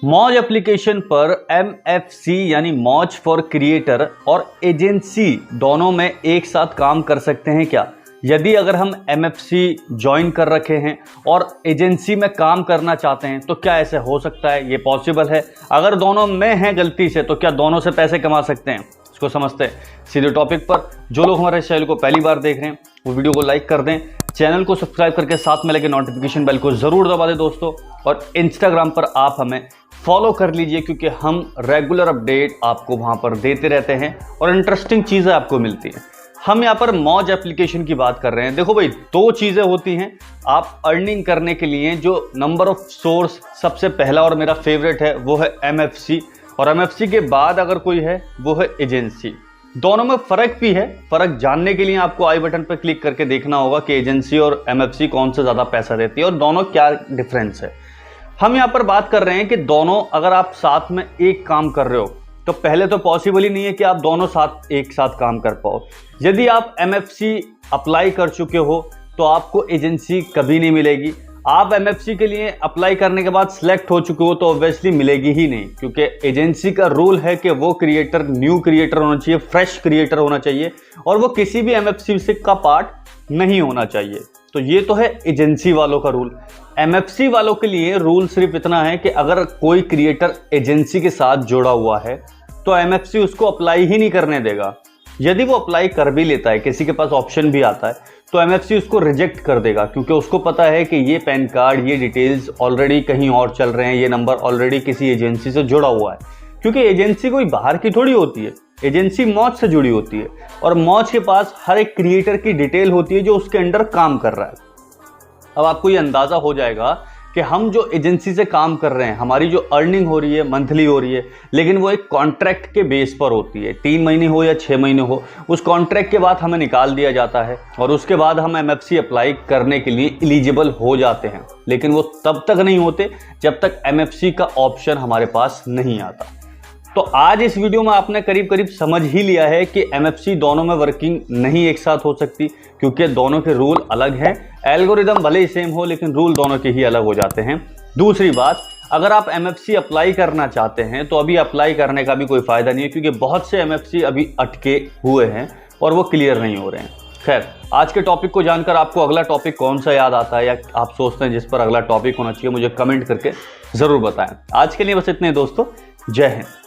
मौज एप्लीकेशन पर MFC यानी मौज फॉर क्रिएटर और एजेंसी दोनों में एक साथ काम कर सकते हैं क्या? यदि अगर हम MFC ज्वाइन कर रखे हैं और एजेंसी में काम करना चाहते हैं तो क्या ऐसे हो सकता है? ये पॉसिबल है। अगर दोनों में हैं गलती से तो क्या दोनों से पैसे कमा सकते हैं? इसको समझते हैं सीधे टॉपिक पर। जो लोग हमारे चैनल को पहली बार देख रहे हैं वो वीडियो को लाइक कर दें, चैनल को सब्सक्राइब करके साथ में लगे नोटिफिकेशन बेल को जरूर दबा दें दोस्तों। और इंस्टाग्राम पर आप हमें फॉलो कर लीजिए क्योंकि हम रेगुलर अपडेट आपको वहां पर देते रहते हैं और इंटरेस्टिंग चीज़ें आपको मिलती हैं। हम यहाँ पर मौज एप्लीकेशन की बात कर रहे हैं। देखो भाई, दो चीज़ें होती हैं आप अर्निंग करने के लिए। जो नंबर ऑफ सोर्स सबसे पहला और मेरा फेवरेट है वो है MFC, और MFC के बाद अगर कोई है वो है एजेंसी। दोनों में फ़र्क भी है। फ़र्क जानने के लिए आपको आई बटन पर क्लिक करके देखना होगा कि एजेंसी और MFC कौन से ज़्यादा पैसा देती है और दोनों क्या डिफरेंस है। हम यहाँ पर बात कर रहे हैं कि दोनों अगर आप साथ में एक काम कर रहे हो तो पहले तो पॉसिबल ही नहीं है कि आप दोनों साथ एक साथ काम कर पाओ। यदि आप MFC अप्लाई कर चुके हो तो आपको एजेंसी कभी नहीं मिलेगी। आप MFC के लिए अप्लाई करने के बाद सिलेक्ट हो चुके हो तो ऑब्वियसली मिलेगी ही नहीं, क्योंकि एजेंसी का रूल है कि वो क्रिएटर न्यू क्रिएटर होना चाहिए, फ्रेश क्रिएटर होना चाहिए और वो किसी भी MFC का पार्ट नहीं होना चाहिए। तो ये तो है एजेंसी वालों का रूल। MFC वालों के लिए रूल सिर्फ इतना है कि अगर कोई क्रिएटर एजेंसी के साथ जुड़ा हुआ है तो MFC उसको अप्लाई ही नहीं करने देगा। यदि वो अप्लाई कर भी लेता है, किसी के पास ऑप्शन भी आता है, तो MFC उसको रिजेक्ट कर देगा, क्योंकि उसको पता है कि ये पैन कार्ड, ये डिटेल्स ऑलरेडी कहीं और चल रहे हैं, ये नंबर ऑलरेडी किसी एजेंसी से जुड़ा हुआ है। क्योंकि एजेंसी कोई बाहर की थोड़ी होती है, एजेंसी मौज से जुड़ी होती है और मौज के पास हर एक क्रिएटर की डिटेल होती है जो उसके अंडर काम कर रहा है। अब आपको ये अंदाज़ा हो जाएगा कि हम जो एजेंसी से काम कर रहे हैं, हमारी जो अर्निंग हो रही है मंथली हो रही है, लेकिन वो एक कॉन्ट्रैक्ट के बेस पर होती है। 3 महीने हो या 6 महीने हो, उस कॉन्ट्रैक्ट के बाद हमें निकाल दिया जाता है और उसके बाद हम MFC अप्लाई करने के लिए एलिजिबल हो जाते हैं। लेकिन वो तब तक नहीं होते जब तक MFC का ऑप्शन हमारे पास नहीं आता। तो आज इस वीडियो में आपने करीब करीब समझ ही लिया है कि MFC दोनों में वर्किंग नहीं एक साथ हो सकती, क्योंकि दोनों के रूल अलग हैं। एल्गोरिदम भले ही सेम हो लेकिन रूल दोनों के ही अलग हो जाते हैं। दूसरी बात, अगर आप MFC अप्लाई करना चाहते हैं तो अभी अप्लाई करने का भी कोई फ़ायदा नहीं है, क्योंकि बहुत से MFC अभी अटके हुए हैं और वो क्लियर नहीं हो रहे हैं। खैर, आज के टॉपिक को जानकर आपको अगला टॉपिक कौन सा याद आता है या आप सोचते हैं जिस पर अगला टॉपिक होना चाहिए, मुझे कमेंट करके ज़रूर बताएं। आज के लिए बस इतने दोस्तों, जय हिंद।